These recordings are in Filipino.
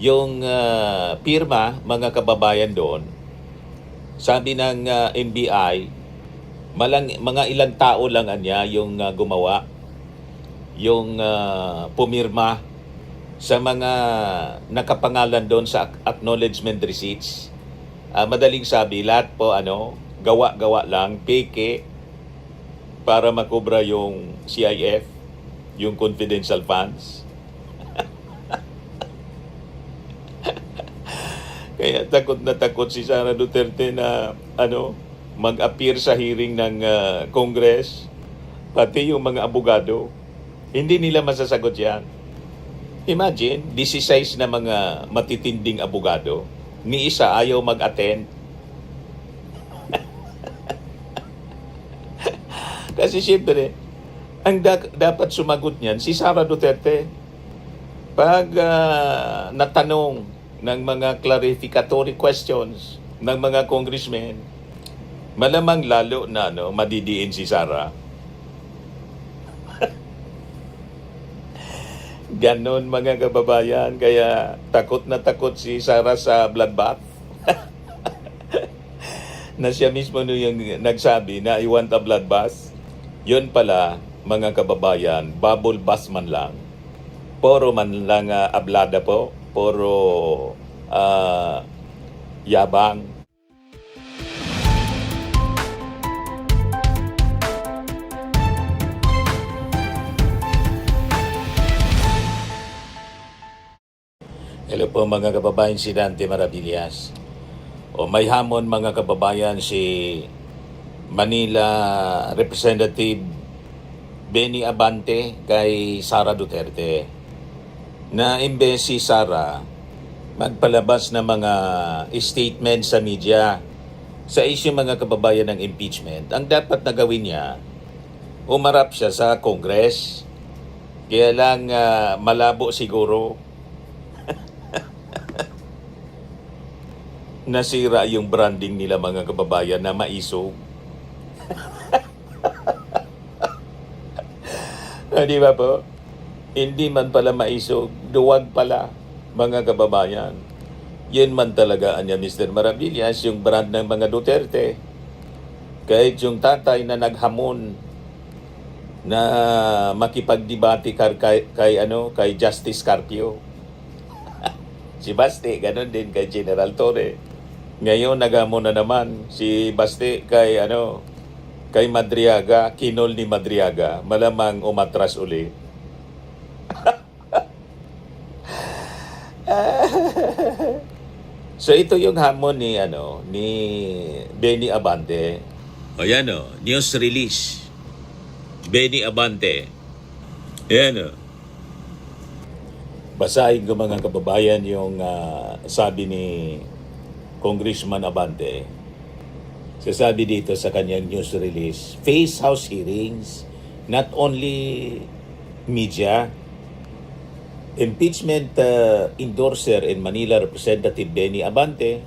yung pirma, mga kababayan doon, sabi ng NBI, mga ilang tao lang anya yung gumawa, yung pumirma sa mga nakapangalan doon sa acknowledgement receipts. Madaling sabi, lahat po gawa-gawa lang, peke, para makubra yung CIF, yung confidential funds. Kaya takot na takot si Sara Duterte na mag-appear sa hearing ng Congress, pati yung mga abogado. Hindi nila masasagot yan. Imagine, 16 na mga matitinding abogado, ni isa ayaw mag-attend. Kasi siyempre, ang dapat sumagot niyan si Sara Duterte. Pag natanong ng mga clarificatory questions ng mga congressmen, malamang lalo na madidiin si Sara. Ganon mga kababayan, kaya takot na takot si Sara sa bloodbath. Na siya mismo yung nagsabi na I want a bloodbath. Yun pala mga kababayan, bubble bath man lang. Puro man lang ablada po, puro yabang. Hello po mga kababayan, si Dante Maravillas. May hamon mga kababayan si Manila Representative Benny Abante kay Sara Duterte, na imbes si Sara magpalabas ng mga statement sa media sa issue mga kababayan ng impeachment, ang dapat na gawin niya, umarap siya sa Congress. Kaya lang malabo siguro. Nasira yung branding nila mga kababayan na maisog. Di ba po? Hindi man pala maisog, duwag pala mga kababayan. Yan man talaga anya Mr. Maravillas, yung brand ng mga Duterte. Kahit yung tatay na naghamon na makipagdebate kay Justice Carpio. Si Baste, ganun din kay General Torre. Ngayon naghamon na naman si Baste kay Madriaga, kinol ni Madriaga, malamang umatras uli. So ito yung hamon ni Benny Abante. Ayan news release. Benny Abante. Ayan Basahin ko mga kababayan yung sabi ni Congressman Abante. Sasabi dito sa kanyang news release, face House hearings, not only media. Impeachment endorser in Manila Representative Benny Abante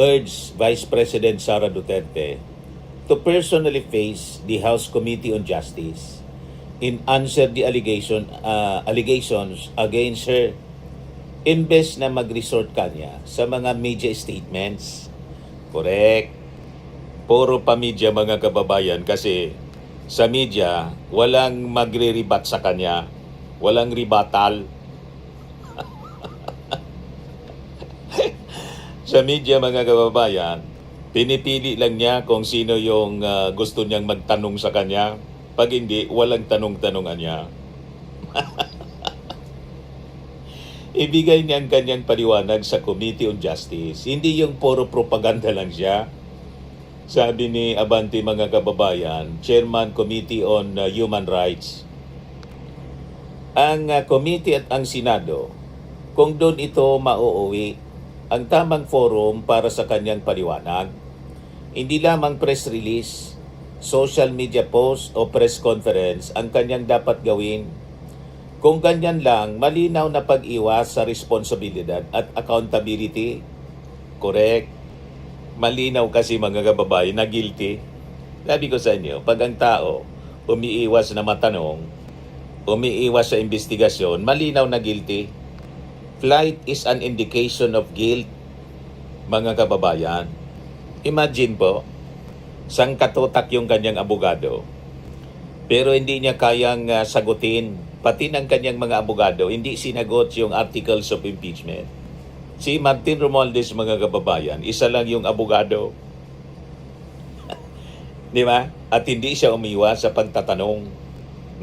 urged Vice President Sara Duterte to personally face the House Committee on Justice in answer the allegations against her, imbes na mag-resort kanya sa mga media statements. Correct. Puro pa media mga kababayan, kasi sa media walang magre-rebat sa kanya, walang ribatal. Sa media mga kababayan, pinipili lang niya kung sino yung gusto niyang magtanong sa kanya. Pag hindi, walang tanong-tanongan niya. Ibigay niya ang kanyang paliwanag sa Committee on Justice. Hindi yung puro propaganda lang siya. Sabi ni Abante mga kababayan, Chairman Committee on Human Rights. Ang Committee at ang Senado, kung doon ito mauuwi, ang tamang forum para sa kanyang paliwanag, hindi lamang press release, social media post o press conference ang kanyang dapat gawin. Kung ganyan lang, malinaw na pag-iwas sa responsibilidad at accountability. Correct. Malinaw kasi mga kababayan na guilty. Sabi ko sa inyo, pag ang tao umiiwas na matanong, umiiwas sa investigasyon, malinaw na guilty. Flight is an indication of guilt, mga kababayan. Imagine po, sangkatutak yung kanyang abogado, pero hindi niya kayang sagutin. Pati ng kanyang mga abogado, hindi sinagot yung articles of impeachment. Si Martin Romualdez, mga kababayan, isa lang yung abogado. Di ba? At hindi siya umiwas sa pagtatanong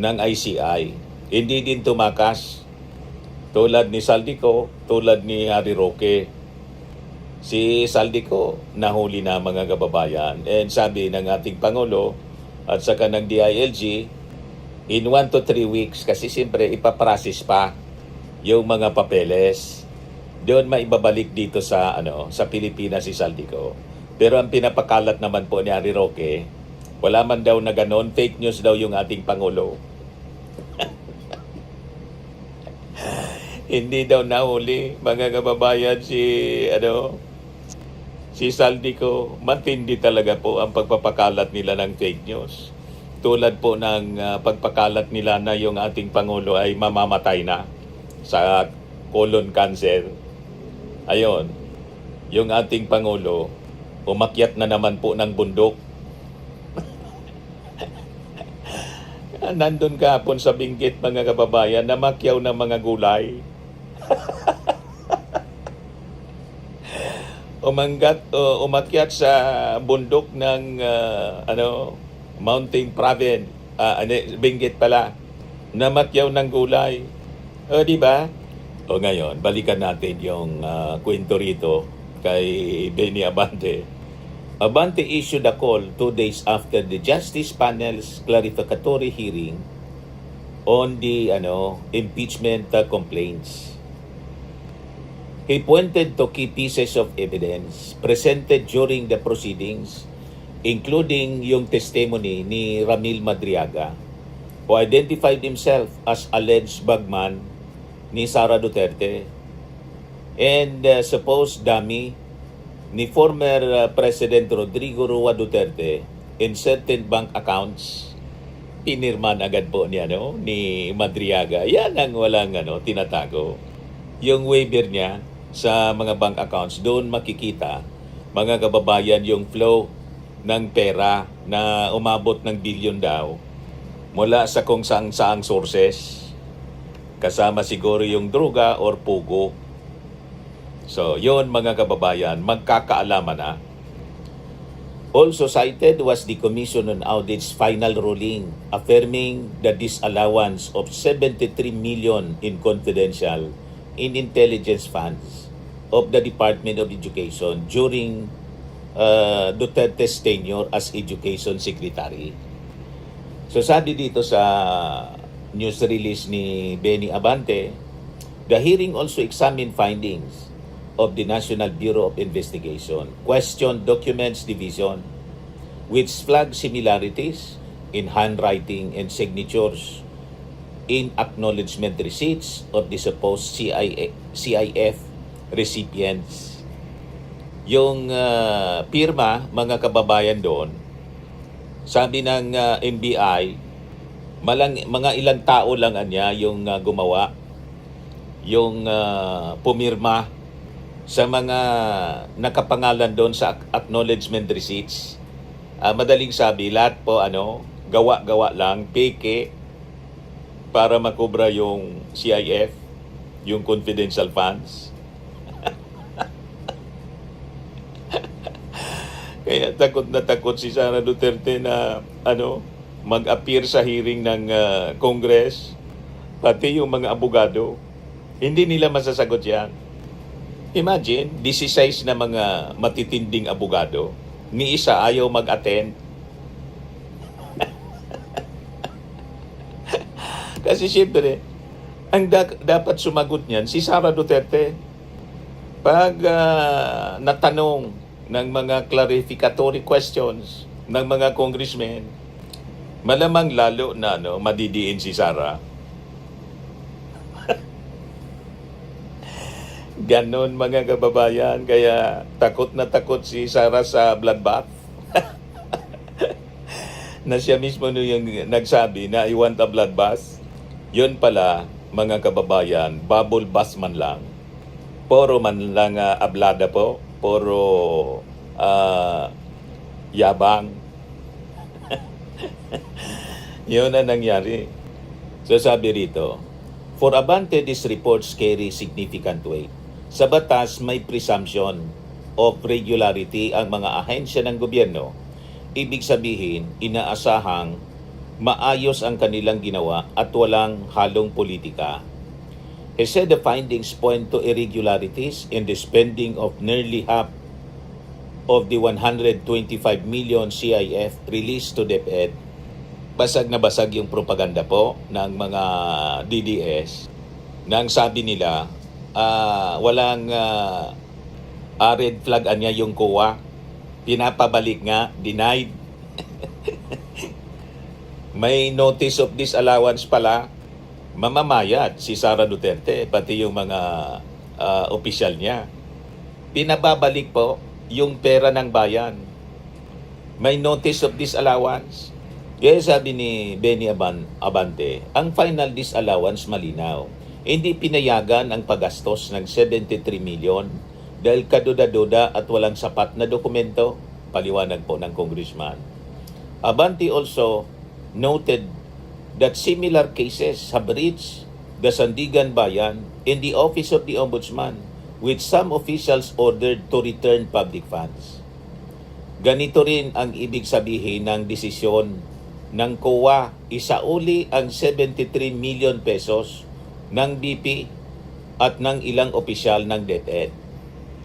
ng ICI. Hindi din tumakas. Tulad ni Saldico, tulad ni Harry Roque. Si Saldico, nahuli na, mga kababayan. And sabi ng ating Pangulo at saka ng DILG, in 1 to 3 weeks, kasi siyempre ipaprocess pa yung mga papeles. Doon maibabalik dito sa sa Pilipinas si Saldico. Pero ang pinapakalat naman po ni Harry Roque, wala man daw na ganon, fake news daw yung ating Pangulo. Hindi daw nahuli, mga kababayan, si Saldico. Matindi talaga po ang pagpapakalat nila ng fake news. Tulad po ng pagpakalat nila na yung ating Pangulo ay mamamatay na sa colon cancer. Ayon, yung ating Pangulo, umakyat na naman po ng bundok. Nandun kahapon sa Benguet, mga kababayan, namakyaw ng mga gulay. Umakyat sa bundok ng Mountain Province, Benguet pala, namakyaw ng gulay. O, di ba? O ngayon, balikan natin yung kwento rito kay Benny Abante. Abante issued a call 2 days after the Justice Panel's clarificatory hearing on the impeachment complaints. He pointed to key pieces of evidence presented during the proceedings, including yung testimony ni Ramil Madriaga, who identified himself as alleged bagman ni Sara Duterte and supposed dummy ni former President Rodrigo Roa Duterte in certain bank accounts. Pinirman agad po ni Madriaga. Yan ang walang tinatago. Yung waiver niya sa mga bank accounts, doon makikita, mga kababayan, yung flow ng pera na umabot ng bilyon daw mula sa kung saang sources, kasama siguro yung droga or pugo. So, yun, mga kababayan, magkakaalaman na. Also cited was the Commission on Audit's final ruling affirming the disallowance of 73 million in confidential in intelligence funds of the Department of Education during Duterte's tenure as Education Secretary. So sabi dito sa news release ni Benny Abante, the hearing also examined findings of the National Bureau of Investigation, questioned documents division, which flagged similarities in handwriting and signatures in acknowledgement receipts of the supposed CIF recipients. Yung pirma, mga kababayan doon, sabi ng NBI, mga ilang tao lang niya yung gumawa, yung pumirma sa mga nakapangalan doon sa acknowledgement receipts. Madaling sabi, lahat po gawa-gawa lang, peke, para makubra yung CIF, yung confidential funds. Kaya takot na takot si Sara Duterte na mag-appear sa hearing ng Congress, pati yung mga abogado. Hindi nila masasagot yan. Imagine, 16 na mga matitinding abogado, ni isa ayaw mag-attend. Kasi siyempre, ang dapat sumagot niyan, si Sara Duterte. Pag natanong ng mga clarificatory questions ng mga congressmen, malamang lalo na madidiin si Sara. Ganon, mga kababayan, kaya takot na takot si Sara sa bloodbath. Na siya mismo yung nagsabi na I want a bloodbath. Yun pala, mga kababayan, bubble bath man lang. Puro man lang ablada po, puro yabang. Yun ang nangyari. So sabi rito, for Abante, these reports carry significant weight. Sa batas, may presumption of regularity ang mga ahensya ng gobyerno. Ibig sabihin, inaasahang maayos ang kanilang ginawa at walang halong politika. He said the findings point to irregularities in the spending of nearly half of the 125 million CIF released to DepEd. Basag na basag yung propaganda po ng mga DDS na ang sabi nila, walang red flag niya yung COA. Pinapabalik nga, denied. May notice of disallowance pala, mamamayat si Sara Duterte, pati yung mga opisyal niya. Pinababalik po yung pera ng bayan. May notice of disallowance. Kaya sabi ni Benny Abante, ang final disallowance malinaw. Hindi pinayagan ang paggastos ng 73 million dahil kaduda-duda at walang sapat na dokumento, paliwanag po ng congressman. Abante also noted that similar cases have reached the Sandigan Bayan in the Office of the Ombudsman, with some officials ordered to return public funds. Ganito rin ang ibig sabihin ng desisyon ng COA, isauli ang 73 million pesos ng BP at ng ilang opisyal ng DepEd.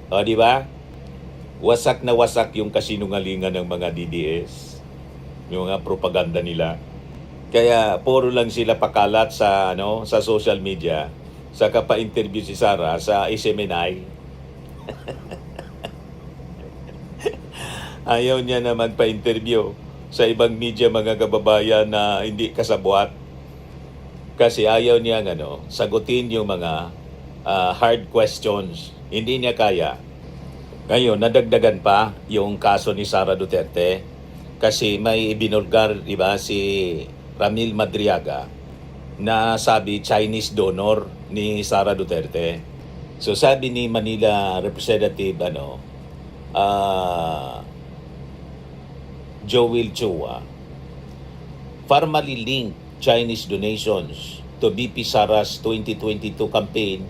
O, di ba? Wasak na wasak yung kasinungalingan ng mga DDS. Yung mga propaganda nila. Kaya puro lang sila pakalat sa sa social media. Saka pa-interview si Sara sa SMNI. Ayaw niya naman pa-interview sa ibang media, mga kababayan, na hindi kasabwat. Kasi ayaw niya sagutin yung mga hard questions. Hindi niya kaya. Ngayon, nadagdagan pa yung kaso ni Sara Duterte kasi may binulgar, diba, si Ramil Madriaga na sabi Chinese donor ni Sara Duterte. So sabi ni Manila Representative Joel Chua, formally linked Chinese donations to BP Sara's 2022 campaign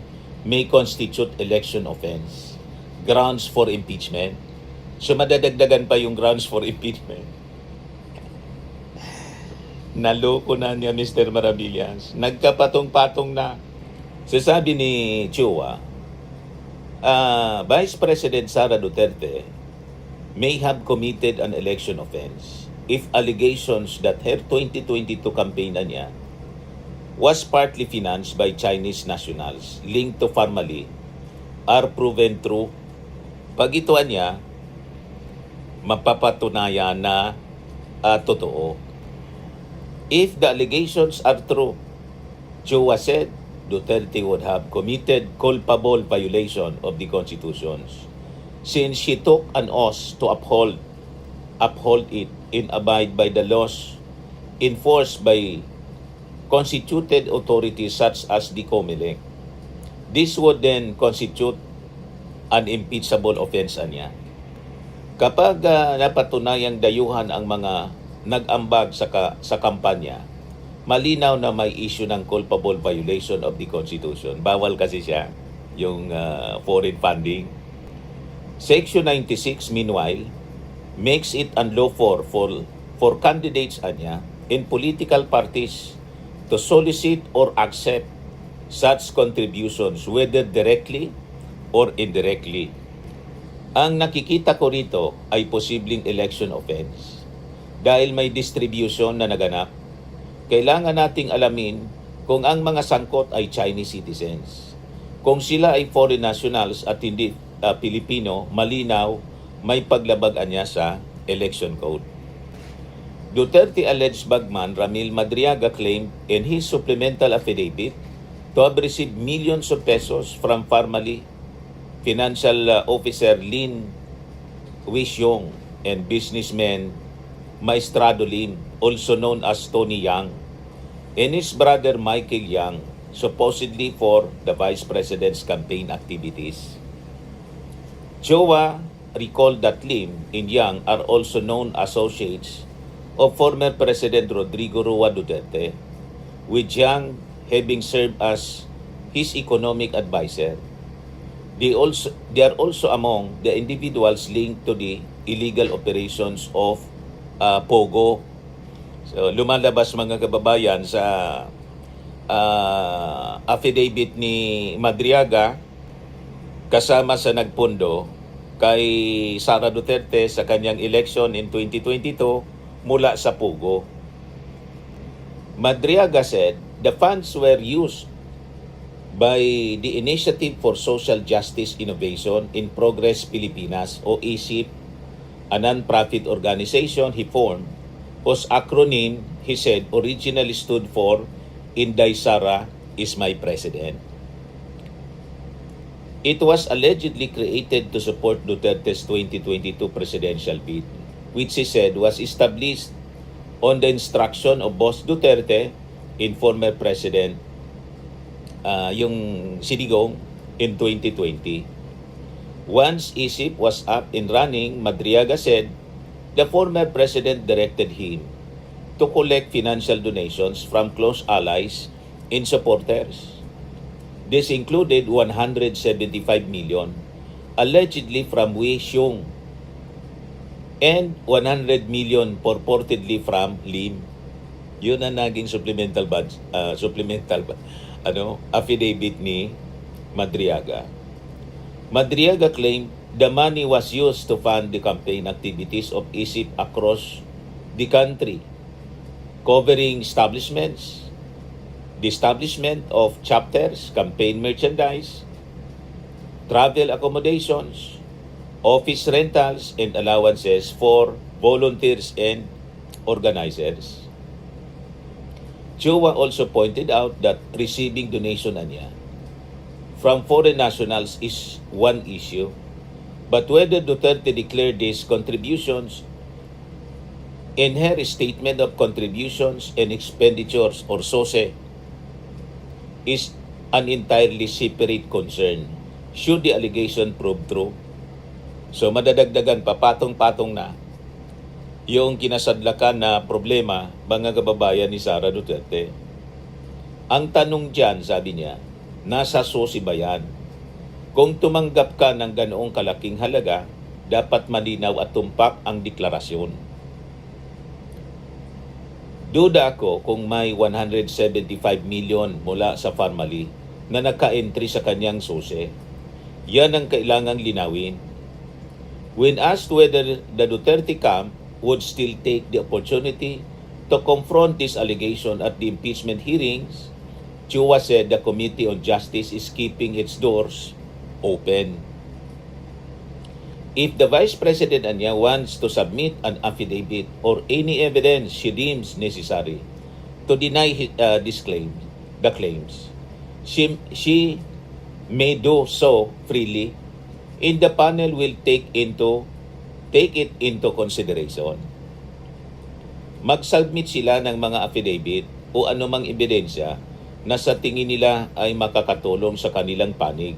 may constitute election offense. Grounds for impeachment. So madadagdagan pa yung grounds for impeachment. Naloko na niya Mr. Maravillas. Nagkapatong-patong na. Sasabi ni Chua, Vice President Sara Duterte may have committed an election offense if allegations that her 2022 campaign niya was partly financed by Chinese nationals linked to Farmally are proven true. Pag ito niya, mapapatunayan na totoo. If the allegations are true, Chua said, Duterte would have committed culpable violation of the constitutions since she took an oath to uphold it and abide by the laws enforced by constituted authorities such as the COMELEC. This would then constitute an impeachable offense niya. Kapag napatunayang dayuhan ang mga nag-ambag sa kampanya, malinaw na may issue ng culpable violation of the Constitution. Bawal kasi siya, yung foreign funding. Section 96, meanwhile, makes it unlawful for candidates in political parties to solicit or accept such contributions, whether directly or indirectly. Ang nakikita ko rito ay posibleng election offense. Dahil may distribution na naganap, kailangan nating alamin kung ang mga sangkot ay Chinese citizens. Kung sila ay foreign nationals at hindi Pilipino, malinaw may paglabag niya sa election code. Duterte alleged bagman Ramil Madriaga claimed in his supplemental affidavit to have received millions of pesos from Farmally Financial Officer Lin Wishyong and businessman Maestrado Lim, also known as Tony Yang, and his brother Michael Yang, supposedly for the Vice President's campaign activities. Jowa recalled that Lim and Yang are also known associates of former President Rodrigo Roa Duterte, with Yang having served as his economic advisor. They are also among the individuals linked to the illegal operations of Pogo. So lumalabas mga kababayan sa affidavit ni Madriaga kasama sa nagpundo kay Sara Duterte sa kanyang election in 2022 mula sa Pogo. Madriaga said the funds were used by the Initiative for Social Justice Innovation in Progress Pilipinas o ISIP, a non-profit organization he formed, whose acronym, he said, originally stood for Inday Sara is my president. It was allegedly created to support Duterte's 2022 presidential bid, which he said was established on the instruction of Boss Duterte in former President yung Sinigong in 2020. Once ISIP was up and running, Madriaga said the former president directed him to collect financial donations from close allies and supporters. This included 175 million allegedly from Wei Xiong and 100 million purportedly from Lim. Yun ang naging supplemental affidavit ni Madriaga. Madriaga claimed the money was used to fund the campaign activities of ISIP across the country, covering establishments, the establishment of chapters, campaign merchandise, travel accommodations, office rentals, and allowances for volunteers and organizers. Jowa also pointed out that receiving donation from foreign nationals is one issue, but whether Duterte declared these contributions in her statement of contributions and expenditures or SOSE is an entirely separate concern should the allegation prove true. So madadagdagan pa, patong-patong na yung kinasadlakan na problema, mga kababayan ni Sara Duterte. Ang tanong dyan, sabi niya, nasa SOSE ba yan? Kung tumanggap ka ng ganoong kalaking halaga, dapat malinaw at tumpak ang deklarasyon. Duda ako kung may 175 million mula sa Farmally na naka-entry sa kanyang SOSE. Yan ang kailangang linawin. When asked whether the Duterte camp would still take the opportunity to confront this allegation at the impeachment hearings, Chua said the Committee on Justice is keeping its doors open. If the Vice President wants to submit an affidavit or any evidence she deems necessary to deny the claims, she may do so freely, and the panel will take it into consideration. Mag-submit sila ng mga affidavit o anumang ebidensya na sa tingin nila ay makakatulong sa kanilang panig.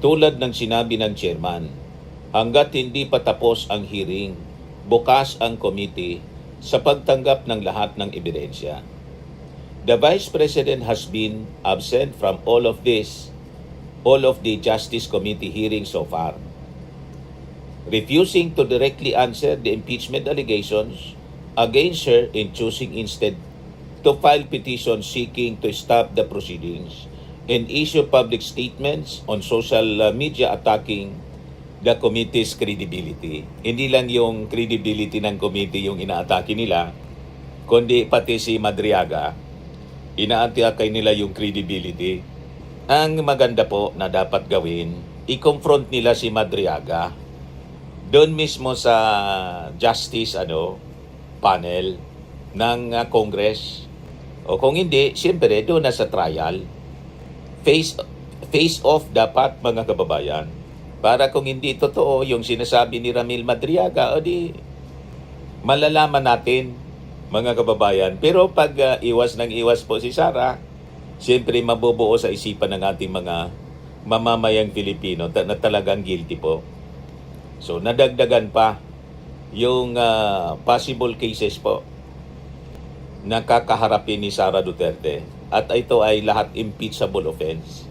Tulad ng sinabi ng chairman, hanggat hindi pa tapos ang hearing, bukas ang committee sa pagtanggap ng lahat ng ebidensya. The Vice President has been absent from all of the Justice Committee hearings so far, refusing to directly answer the impeachment allegations against her and choosing instead to file petitions seeking to stop the proceedings and issue public statements on social media attacking the committee's credibility. Hindi lang yung credibility ng committee yung inaatake nila, kundi pati si Madriaga, inaatake nila yung credibility. Ang maganda po na dapat gawin, i-confront nila si Madriaga doon mismo sa justice panel ng Congress. O kung hindi, siyempre doon na sa trial. Face off dapat, mga kababayan. Para kung hindi totoo yung sinasabi ni Ramil Madriaga, o di malalaman natin, mga kababayan. Pero pag iwas ng iwas po si Sara, siyempre mabubuo sa isipan ng ating mga mamamayang Pilipino na talagang guilty po. So nadagdagan pa yung possible cases po na kakaharapin ni Sara Duterte, at ito ay lahat impeachable offense.